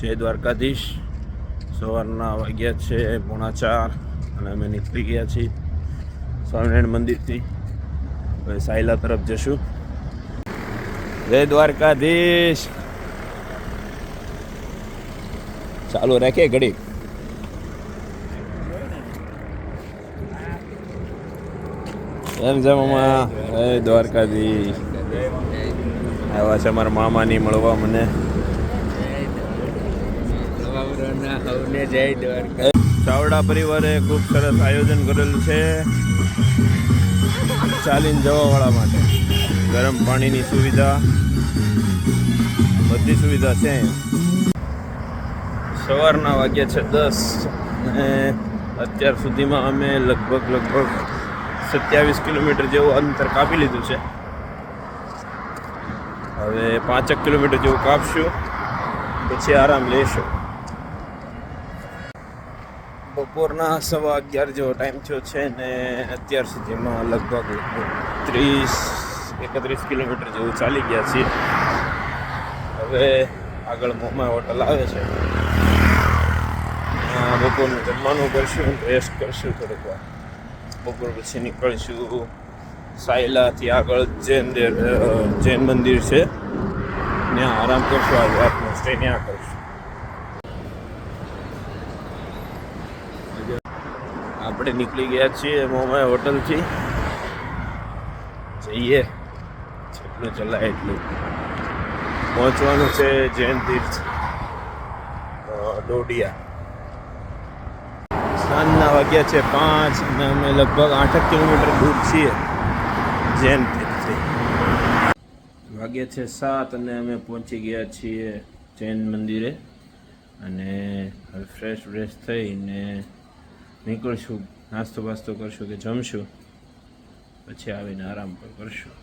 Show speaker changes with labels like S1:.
S1: જય દ્વારકાધીશ. સવારના વાગ્યા છે 3:45 અને અમે નીકળી ગયા છીએ સ્વામિનારાયણ મંદિરથી. હવે સાયલા તરફ જશું. જય દ્વારકાધીશ. ચાલુ રાખીએ ઘડી. એમ છે મામા. જય દ્વારકાધીશ. આવ્યા છે મારા મામાની મળવા મને. ચાવડા પરિવારે ખૂબ સરસ આયોજન કરેલું છે ચાલીને જવાવાળા માટે. ગરમ પાણીની સુવિધા, બધી સુવિધા છે. સવારના વાગ્યા છે 10 અને અત્યાર સુધીમાં અમે લગભગ 27 કિલોમીટર જેવું અંતર કાપી લીધું છે. હવે 5 કિલોમીટર જેવું કાપશું, પછી આરામ લેશું. બપોરના 11:15 જેવો ટાઈમ થયો છે ને અત્યાર સુધીમાં લગભગ 30-31 કિલોમીટર જેવું ચાલી ગયા છીએ. હવે આગળ મોમા હોટલ આવે છે, બપોરનું જમવાનું કરશું, રેસ્ટ કરશું થોડીક વાર. બપોર પછી નીકળશું સાયલાથી આગળ જૈન મંદિર છે, ત્યાં આરામ કરશું. આજે રાતનો સ્ટે ત્યાં કરશું. આપણે નીકળી ગયા છીએ મોમા હોટલથી. જઈએ જેટલું ચલાય એટલું. પહોંચવાનું છે જૈન તીર્થ ડોડિયા. સાંજના વાગ્યા છે 5 અને અમે લગભગ 8 કિલોમીટર દૂર છીએ જૈન તીર્થથી. વાગ્યા છે 7 અને અમે પહોંચી ગયા છીએ જૈન મંદિરે. અને હવે ફ્રેશ થઈને નીકળશું. નાસ્તો બાસ્તો કરશું કે જમશું, પછી આવીને આરામ પર કરશું.